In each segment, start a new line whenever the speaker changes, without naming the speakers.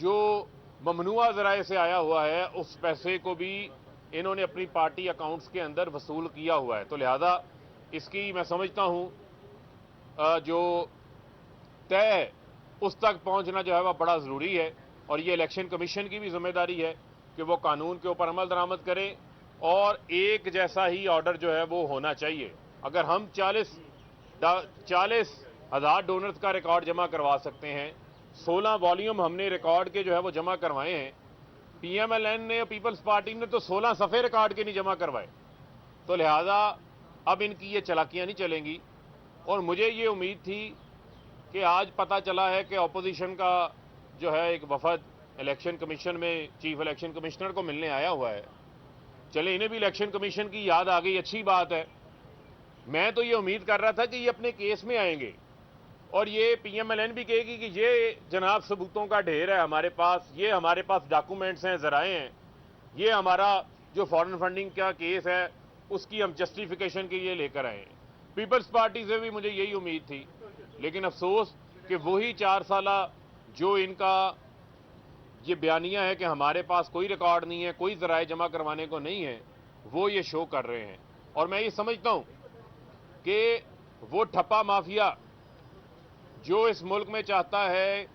جو ممنوعہ ذرائع سے آیا ہوا ہے اس پیسے کو بھی انہوں نے اپنی پارٹی اکاؤنٹس کے اندر وصول کیا ہوا ہے. تو لہذا اس کی میں سمجھتا ہوں جو طے ہے اس تک پہنچنا جو ہے وہ بڑا ضروری ہے. اور یہ الیکشن کمیشن کی بھی ذمہ داری ہے کہ وہ قانون کے اوپر عمل درآمد کرے اور ایک جیسا ہی آرڈر جو ہے وہ ہونا چاہیے. اگر ہم 40,000 ڈونرز کا ریکارڈ جمع کروا سکتے ہیں, 16 والیوم ہم نے ریکارڈ کے جو ہے وہ جمع کروائے ہیں, پی ایم ایل این نے اور پیپلز پارٹی نے تو 16 صفحے ریکارڈ کے نہیں جمع کروائے. تو لہذا اب ان کی یہ چلاکیاں نہیں چلیں گی. اور مجھے یہ امید تھی کہ آج پتہ چلا ہے کہ اپوزیشن کا جو ہے ایک وفد الیکشن کمیشن میں چیف الیکشن کمشنر کو ملنے آیا ہوا ہے. چلے انہیں بھی الیکشن کمیشن کی یاد آ گئی, اچھی بات ہے. میں تو یہ امید کر رہا تھا کہ یہ اپنے کیس میں آئیں گے اور یہ پی ایم ایل این بھی کہے گی کہ یہ جناب ثبوتوں کا ڈھیر ہے ہمارے پاس, یہ ہمارے پاس ڈاکومنٹس ہیں, ذرائع ہیں, یہ ہمارا جو فارن فنڈنگ کا کیس ہے اس کی ہم جسٹیفیکیشن کے لیے لے کر آئے ہیں. پیپلز پارٹی سے بھی مجھے یہی امید تھی, لیکن افسوس کہ وہی 4 سالہ جو ان کا یہ بیانیہ ہے کہ ہمارے پاس کوئی ریکارڈ نہیں ہے, کوئی ذرائع جمع کروانے کو نہیں ہے, وہ یہ شو کر رہے ہیں. اور میں یہ سمجھتا ہوں کہ وہ ٹھپا مافیا جو اس ملک میں چاہتا ہے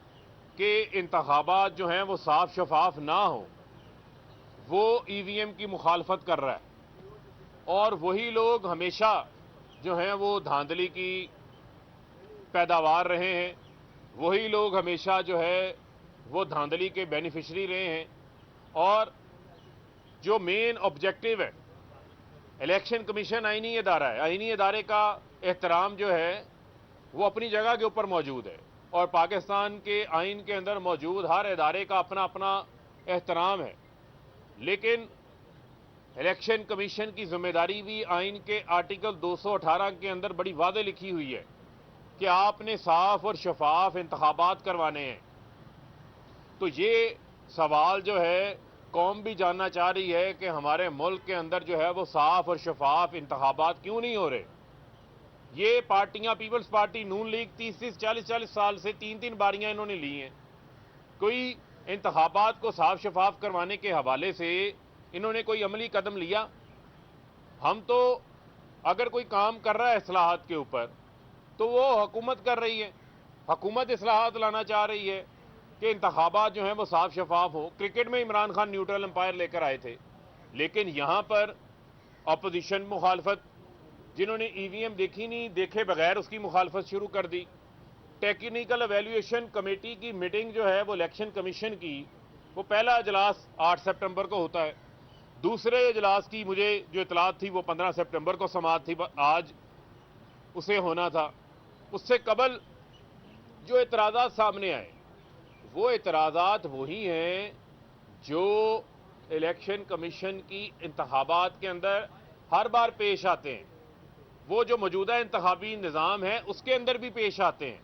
کہ انتخابات جو ہیں وہ صاف شفاف نہ ہوں, وہ ای وی ایم کی مخالفت کر رہا ہے. اور وہی لوگ ہمیشہ جو ہیں وہ دھاندلی کی پیداوار رہے ہیں, وہی لوگ ہمیشہ جو ہے وہ دھاندلی کے بینیفیشری رہے ہیں. اور جو مین آبجیکٹو ہے, الیکشن کمیشن آئینی ادارہ ہے, آئینی ادارے کا احترام جو ہے وہ اپنی جگہ کے اوپر موجود ہے, اور پاکستان کے آئین کے اندر موجود ہر ادارے کا اپنا اپنا احترام ہے. لیکن الیکشن کمیشن کی ذمہ داری بھی آئین کے آرٹیکل 218 کے اندر بڑی واضح لکھی ہوئی ہے کہ آپ نے صاف اور شفاف انتخابات کروانے ہیں. تو یہ سوال جو ہے قوم بھی جاننا چاہ رہی ہے کہ ہمارے ملک کے اندر جو ہے وہ صاف اور شفاف انتخابات کیوں نہیں ہو رہے. یہ پارٹیاں, پیپلز پارٹی, نون لیگ 30-40 سال سے 3 باریاں انہوں نے لی ہیں. کوئی انتخابات کو صاف شفاف کروانے کے حوالے سے انہوں نے کوئی عملی قدم لیا؟ ہم تو اگر کوئی کام کر رہا ہے اصلاحات کے اوپر تو وہ حکومت کر رہی ہے, حکومت اصلاحات لانا چاہ رہی ہے کہ انتخابات جو ہیں وہ صاف شفاف ہوں. کرکٹ میں عمران خان نیوٹرل امپائر لے کر آئے تھے, لیکن یہاں پر اپوزیشن مخالفت, جنہوں نے ای وی ایم دیکھی نہیں, دیکھے بغیر اس کی مخالفت شروع کر دی. ٹیکنیکل ایویلیویشن کمیٹی کی میٹنگ جو ہے وہ الیکشن کمیشن کی, وہ پہلا اجلاس 8 سپٹمبر کو ہوتا ہے. دوسرے اجلاس کی مجھے جو اطلاعات تھی وہ 15 سپٹمبر کو سماعت تھی, آج اسے ہونا تھا. اس سے قبل جو اعتراضات سامنے آئے وہ اعتراضات وہی ہیں جو الیکشن کمیشن کی انتخابات کے اندر ہر بار پیش آتے ہیں, وہ جو موجودہ انتخابی نظام ہے اس کے اندر بھی پیش آتے ہیں.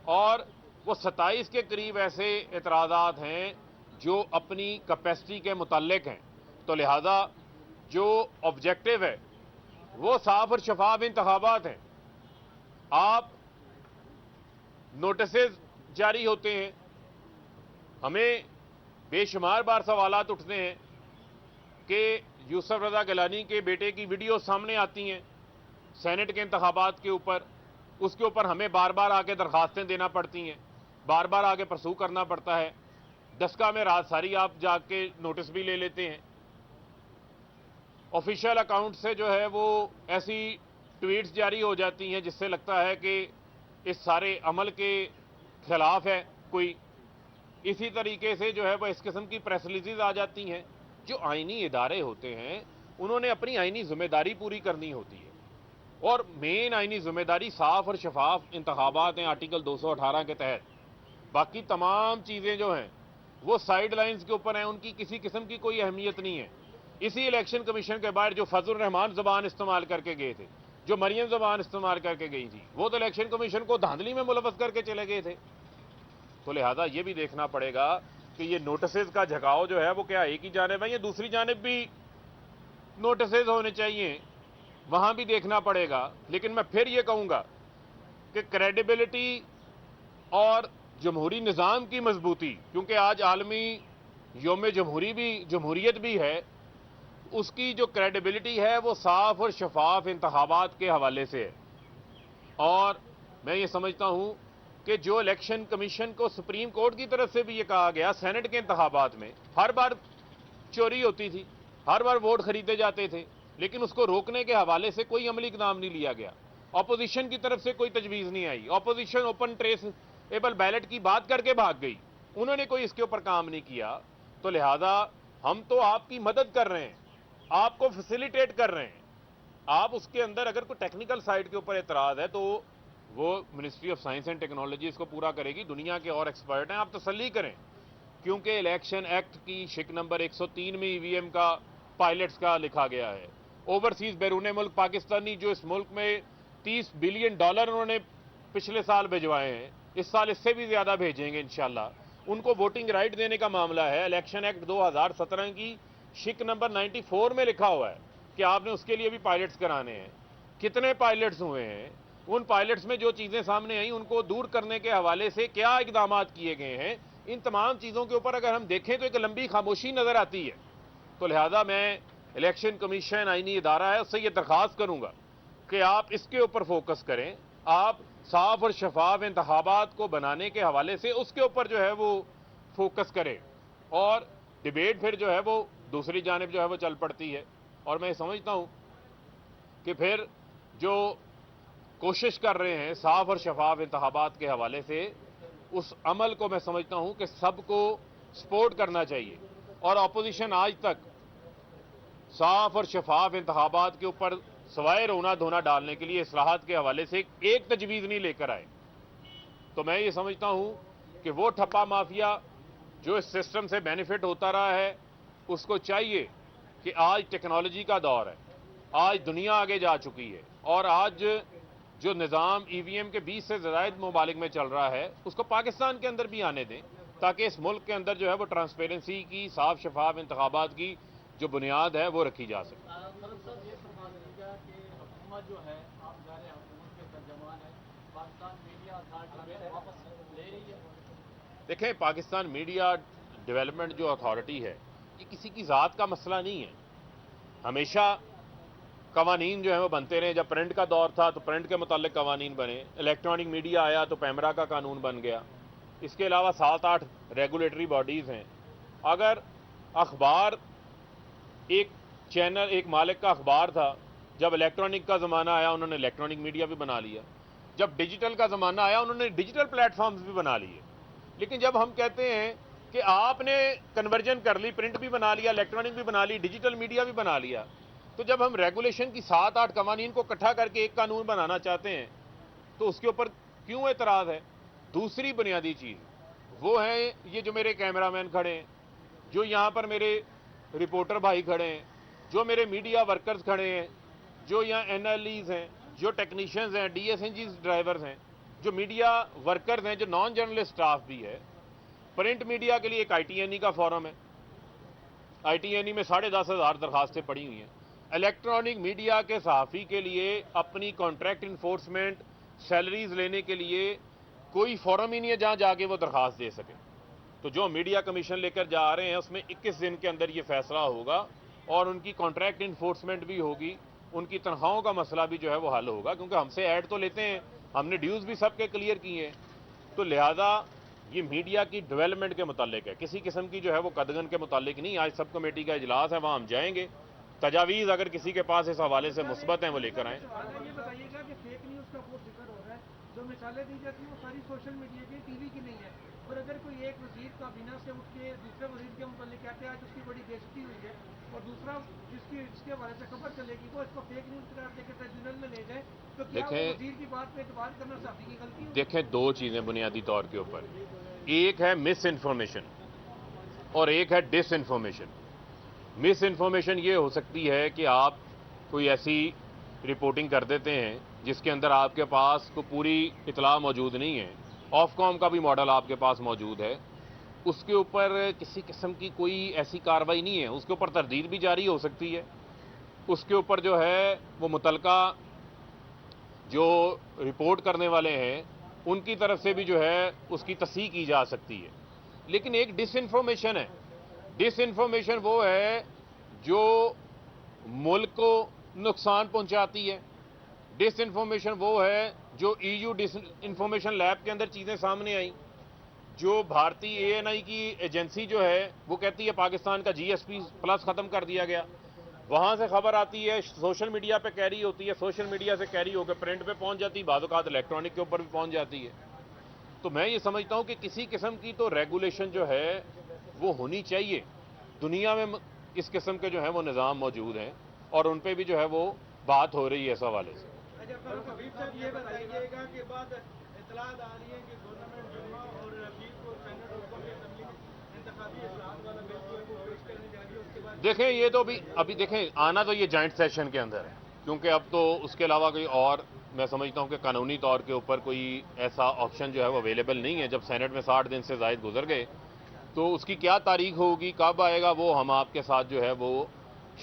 اور وہ 27 کے قریب ایسے اعتراضات ہیں جو اپنی کیپیسٹی کے متعلق ہیں. تو لہذا جو آبجیکٹو ہے وہ صاف اور شفاف انتخابات ہیں. آپ نوٹسز جاری ہوتے ہیں, ہمیں بے شمار بار سوالات اٹھتے ہیں کہ یوسف رضا گیلانی کے بیٹے کی ویڈیو سامنے آتی ہیں سینٹ کے انتخابات کے اوپر, اس کے اوپر ہمیں بار بار آگے درخواستیں دینا پڑتی ہیں, بار بار آگے پرسو کرنا پڑتا ہے. دسکا میں رات ساری آپ جا کے نوٹس بھی لے لیتے ہیں. آفیشیل اکاؤنٹ سے جو ہے وہ ایسی ٹویٹس جاری ہو جاتی ہیں جس سے لگتا ہے کہ اس سارے عمل کے خلاف ہے کوئی. اسی طریقے سے جو ہے وہ اس قسم کی پریس ریلیزز آ جاتی ہیں. جو آئینی ادارے ہوتے ہیں انہوں نے اپنی آئینی ذمہ داری پوری کرنی ہوتی ہے, اور مین آئینی ذمہ داری صاف اور شفاف انتخابات ہیں آرٹیکل 218 کے تحت. باقی تمام چیزیں جو ہیں وہ سائیڈ لائنز کے اوپر ہیں, ان کی کسی قسم کی کوئی اہمیت نہیں ہے. اسی الیکشن کمیشن کے باہر جو فضل الرحمان زبان استعمال کر کے گئے تھے, جو مریم زبان استعمال کر کے گئی تھی, وہ تو الیکشن کمیشن کو دھاندلی میں ملوث کر کے چلے گئے تھے. تو لہذا یہ بھی دیکھنا پڑے گا کہ یہ نوٹسز کا جھکاؤ جو ہے وہ کیا ایک ہی جانب ہے یا دوسری جانب بھی نوٹسز ہونے چاہیے, وہاں بھی دیکھنا پڑے گا. لیکن میں پھر یہ کہوں گا کہ کریڈیبلٹی اور جمہوری نظام کی مضبوطی، کیونکہ آج عالمی یوم جمہوریت بھی ہے، اس کی جو کریڈیبلٹی ہے وہ صاف اور شفاف انتخابات کے حوالے سے ہے۔ اور میں یہ سمجھتا ہوں کہ جو الیکشن کمیشن کو سپریم کورٹ کی طرف سے بھی یہ کہا گیا سینٹ کے انتخابات میں ہر بار چوری ہوتی تھی، ہر بار ووٹ خریدے جاتے تھے، لیکن اس کو روکنے کے حوالے سے کوئی عملی اقدام نہیں لیا گیا، اپوزیشن کی طرف سے کوئی تجویز نہیں آئی، opposition open traceable ballot کی بات کر کے بھاگ گئی، انہوں نے کوئی اس کے اوپر کام نہیں کیا۔ تو لہذا ہم تو آپ کی مدد کر رہے ہیں، آپ کو فیسیلیٹیٹ کر رہے ہیں، آپ اس کے اندر اگر کوئی ٹیکنیکل سائٹ کے اوپر اعتراض ہے تو وہ ministry of science and technology اس کو پورا کرے گی، دنیا کے اور ایکسپرٹ ہیں، آپ تسلی کریں، کیونکہ الیکشن ایکٹ کی شک نمبر 103 میں ای وی ایم کا پائلٹس کا لکھا گیا ہے۔ اوورسیز بیرون ملک پاکستانی جو اس ملک میں $30 بلین انہوں نے پچھلے سال بھجوائے ہیں، اس سال اس سے بھی زیادہ بھیجیں گے انشاءاللہ، ان کو ووٹنگ رائٹ دینے کا معاملہ ہے۔ الیکشن ایکٹ 2017 کی شک نمبر 94 میں لکھا ہوا ہے کہ آپ نے اس کے لیے بھی پائلٹس کرانے ہیں۔ کتنے پائلٹس ہوئے ہیں، ان پائلٹس میں جو چیزیں سامنے آئیں ان کو دور کرنے کے حوالے سے کیا اقدامات کیے گئے ہیں، ان تمام چیزوں کے اوپر اگر ہم دیکھیں تو ایک لمبی خاموشی نظر آتی ہے۔ تو لہذا میں الیکشن کمیشن آئینی ادارہ ہے، اس سے یہ درخواست کروں گا کہ آپ اس کے اوپر فوکس کریں، آپ صاف اور شفاف انتخابات کو بنانے کے حوالے سے اس کے اوپر جو ہے وہ فوکس کریں، اور ڈیبیٹ پھر جو ہے وہ دوسری جانب جو ہے وہ چل پڑتی ہے۔ اور میں سمجھتا ہوں کہ پھر جو کوشش کر رہے ہیں صاف اور شفاف انتخابات کے حوالے سے، اس عمل کو میں سمجھتا ہوں کہ سب کو سپورٹ کرنا چاہیے، اور اپوزیشن آج تک صاف اور شفاف انتخابات کے اوپر سوائے رونا دھونا ڈالنے کے لیے اصلاحات کے حوالے سے ایک تجویز نہیں لے کر آئے۔ تو میں یہ سمجھتا ہوں کہ وہ ٹھپا مافیا جو اس سسٹم سے بینیفٹ ہوتا رہا ہے، اس کو چاہیے کہ آج ٹیکنالوجی کا دور ہے، آج دنیا آگے جا چکی ہے، اور آج جو نظام ای وی ایم کے 20 سے زائد ممالک میں چل رہا ہے اس کو پاکستان کے اندر بھی آنے دیں، تاکہ اس ملک کے اندر جو ہے وہ ٹرانسپیرنسی کی، صاف شفاف انتخابات کی جو بنیاد ہے وہ رکھی جا سکے۔
مطلب صاحب یہ فرما دیجیے کہ حکومت جو ہے، آپ ظاہر حکومت کے ترجمان ہے، پاکستان میڈیا اتھارٹی واپس لے رہی ہے؟
دیکھیں، پاکستان میڈیا ڈیولپمنٹ جو اتھارٹی ہے یہ کسی کی ذات کا مسئلہ نہیں ہے، ہمیشہ قوانین جو ہیں وہ بنتے رہے۔ جب پرنٹ کا دور تھا تو پرنٹ کے متعلق قوانین بنے، الیکٹرانک میڈیا آیا تو پیمرا کا قانون بن گیا، اس کے علاوہ 7-8 ریگولیٹری باڈیز ہیں۔ اگر اخبار ایک چینل، ایک مالک کا اخبار تھا، جب الیکٹرانک کا زمانہ آیا انہوں نے الیکٹرانک میڈیا بھی بنا لیا، جب ڈیجیٹل کا زمانہ آیا انہوں نے ڈیجیٹل پلیٹ فارمز بھی بنا لیے۔ لیکن جب ہم کہتے ہیں کہ آپ نے کنورژن کر لی، پرنٹ بھی بنا لیا، الیکٹرانک بھی بنا لی، ڈیجیٹل میڈیا بھی بنا لیا، تو جب ہم ریگولیشن کی 7-8 قوانین کو اکٹھا کر کے ایک قانون بنانا چاہتے ہیں تو اس کے اوپر کیوں اعتراض ہے؟ دوسری بنیادی چیز وہ ہے یہ جو میرے کیمرہ مین کھڑے ہیں، جو یہاں پر میرے رپورٹر بھائی کھڑے ہیں، جو میرے میڈیا ورکرز کھڑے ہیں، جو یہاں این ایل ایز ہیں، جو ٹیکنیشینز ہیں، D S N G drivers ہیں، جو میڈیا ورکرز ہیں، جو نان جرنلسٹ سٹاف بھی ہے۔ پرنٹ میڈیا کے لیے ایک آئی ٹی این ای کا فورم ہے، آئی ٹی این ای میں 10,500 درخواستیں پڑی ہوئی ہیں۔ الیکٹرانک میڈیا کے صحافی کے لیے اپنی کانٹریکٹ انفورسمنٹ سیلریز لینے کے لیے کوئی فورم ہی نہیں ہے جہاں جا کے وہ درخواست دے سکے۔ تو جو میڈیا کمیشن لے کر جا رہے ہیں اس میں 21 دن کے اندر یہ فیصلہ ہوگا، اور ان کی کانٹریکٹ انفورسمنٹ بھی ہوگی، ان کی تنخواہوں کا مسئلہ بھی جو ہے وہ حل ہوگا، کیونکہ ہم سے ایڈ تو لیتے ہیں، ہم نے ڈیوز بھی سب کے کلیئر کیے ہیں۔ تو لہذا یہ میڈیا کی ڈیولپمنٹ کے متعلق ہے، کسی قسم کی جو ہے وہ قدغن کے متعلق نہیں۔ آج سب کمیٹی کا اجلاس ہے، وہاں ہم جائیں گے، تجاویز اگر کسی کے پاس اس حوالے سے مثبت ہیں وہ لے کر آئیں۔
یہ بتائیے گا کہ فیک نیوز کا بہت ذکر ہو رہا ہے، جو مثالیں دی جاتی ہیں وہ ساری سوشل میڈیا کی، ٹی وی کی نہیں ہے، اور اگر کوئی ایک وزیر کابینہ سے اٹھ کے دوسرے وزیر کے متعلق کہتے ہیں آج اس کی بڑی بےعزتی ہوئی ہے، اور دوسرا جس کے حوالے سے خبر چلے گی وہ اس کو فیک نیوز قرار دے کے ٹریبیونل میں لے جائے، تو کیا وہ وزیر کی بات پہ اعتبار کرنا صحافی کی غلطی ہوگی؟
دیکھیں، دو چیزیں بنیادی طور کے اوپر، ایک ہے مس انفارمیشن اور ایک ہے ڈس انفارمیشن۔ مس انفارمیشن یہ ہو سکتی ہے کہ آپ کوئی ایسی رپورٹنگ کر دیتے ہیں جس کے اندر آپ کے پاس کوئی پوری اطلاع موجود نہیں ہے، آف کام کا بھی ماڈل آپ کے پاس موجود ہے، اس کے اوپر کسی قسم کی کوئی ایسی کارروائی نہیں ہے، اس کے اوپر تردید بھی جاری ہو سکتی ہے، اس کے اوپر جو ہے وہ متعلقہ جو رپورٹ کرنے والے ہیں ان کی طرف سے بھی جو ہے اس کی تصحیح کی جا سکتی ہے. لیکن ایک ڈس انفارمیشن ہے. ڈس انفارمیشن وہ ہے جو ملک کو نقصان پہنچاتی ہے. ڈس انفارمیشن وہ ہے جو ای یو ڈس انفارمیشن لیب کے اندر چیزیں سامنے آئیں, جو بھارتی اے این آئی کی ایجنسی جو ہے وہ کہتی ہے پاکستان کا جی ایس پی پلس ختم کر دیا گیا. وہاں سے خبر آتی ہے, سوشل میڈیا پہ کیری ہوتی ہے, سوشل میڈیا سے کیری ہو کے پرنٹ پہ پہنچ جاتی ہے, بعض اوقات الیکٹرانک کے اوپر بھی پہنچ جاتی ہے. تو میں یہ سمجھتا ہوں کہ کسی قسم کی تو ریگولیشن جو ہے وہ ہونی چاہیے. دنیا میں اس قسم کے جو ہیں وہ نظام موجود ہیں اور ان پہ بھی جو ہے وہ بات ہو رہی ہے اس حوالے سے.
حبیب صاحب یہ بتائیے گا کہ بعد اطلاعات آ رہی ہیں کہ گورنمنٹ جمعہ اور پیر کو سینٹ اور قومی اسمبلی میں انتخابی اصلاحات والا بل جو ہے وہ پیش کرنے جا رہی ہے. اس کے بعد
دیکھیں یہ تو ابھی دیکھیں آنا تو یہ جوائنٹ سیشن کے اندر ہے, کیونکہ اب تو اس کے علاوہ کوئی اور میں سمجھتا ہوں کہ قانونی طور کے اوپر کوئی ایسا آپشن جو ہے وہ اویلیبل نہیں ہے. جب سینٹ میں 60 دن سے زائد گزر گئے تو اس کی کیا تاریخ ہوگی, کب آئے گا, وہ ہم آپ کے ساتھ جو ہے وہ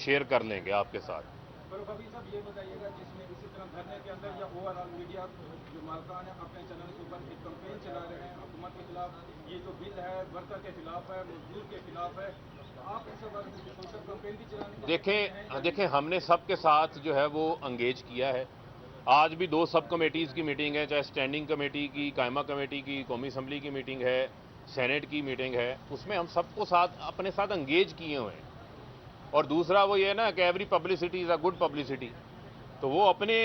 شیئر کر لیں گے آپ کے ساتھ.
فاروق حبیب صاحب یہ بتائیے گا جس میں اسی طرح دھرنے کے اندر یا اوور آل میڈیا جو مالکان ہیں اپنے چینل کے اوپر ایک کمپین چلا رہے ہیں حکومت کے خلاف, یہ جو بل ہے ورکر کے خلاف ہے, مزدور کے خلاف ہے, آپ اس بارے میں سوشل کمپین بھی چلانے
دیکھیں ہم نے سب کے ساتھ جو ہے وہ انگیج کیا ہے. آج بھی 2 سب کمیٹیز کی میٹنگ ہے, چاہے اسٹینڈنگ کمیٹی کی, قائمہ کمیٹی کی, قومی اسمبلی کی میٹنگ ہے, سینٹ کی میٹنگ ہے. اس میں ہم سب کو اپنے ساتھ انگیج کیے ہوئے ہیں. اور دوسرا وہ یہ ہے نا کہ every publicity is a good publicity. تو وہ اپنے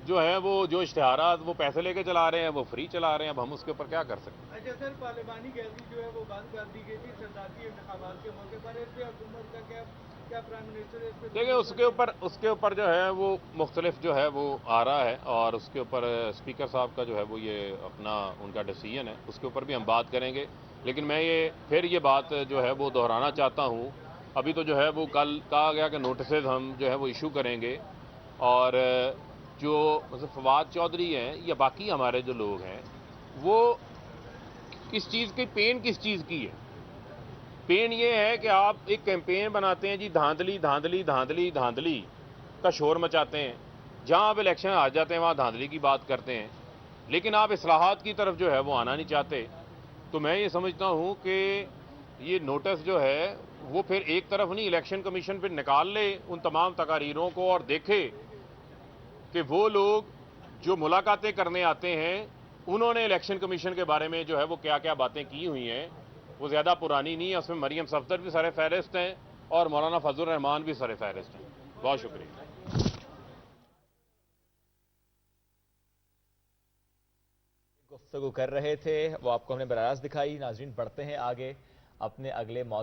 جو ہیں وہ جو اشتہارات وہ پیسے لے کے چلا رہے ہیں وہ فری چلا رہے ہیں. اب ہم اس کے اوپر کیا کر سکتے ہیں.
اچھا سر, پارلیمانی گیلری جو ہے وہ بند کر دی گئی تھی صدارتی انتخابات کے موقع پر, اس پہ حکومت کا کیا پرائم منسٹر اس پہ
دیکھیں اس کے اوپر جو ہے وہ مختلف جو ہے وہ آ رہا ہے, اور اس کے اوپر اسپیکر صاحب کا جو ہے وہ یہ اپنا ان کا ڈیسیژن ہے, اس کے اوپر بھی ہم بات کریں گے. لیکن میں یہ بات جو ہے وہ دہرانا چاہتا ہوں, ابھی تو جو ہے وہ کل کہا گیا کہ نوٹسز ہم جو ہے وہ ایشو کریں گے, اور جو مثلا فواد چودھری ہیں یا باقی ہمارے جو لوگ ہیں وہ کس چیز کی پین کس چیز کی ہے. پین یہ ہے کہ آپ ایک کیمپین بناتے ہیں جی, دھاندلی دھاندلی دھاندلی دھاندلی کا شور مچاتے ہیں, جہاں آپ الیکشن آ جاتے ہیں وہاں دھاندلی کی بات کرتے ہیں, لیکن آپ اصلاحات کی طرف جو ہے وہ آنا نہیں چاہتے. تو میں یہ سمجھتا ہوں کہ یہ نوٹس جو ہے وہ پھر ایک طرف نہیں, الیکشن کمیشن پھر نکال لے ان تمام تقاریروں کو اور دیکھے کہ وہ لوگ جو ملاقاتیں کرنے آتے ہیں انہوں نے الیکشن کمیشن کے بارے میں جو ہے وہ کیا کیا باتیں کی ہوئی ہیں. وہ زیادہ پرانی نہیں ہے, اس میں مریم صفدر بھی سر فہرست ہیں اور مولانا فضل الرحمان بھی سر فہرست ہیں. بہت شکریہ.
گفتگو کر رہے تھے وہ آپ کو ہم نے براہ راست دکھائی. ناظرین بڑھتے ہیں آگے اپنے اگلے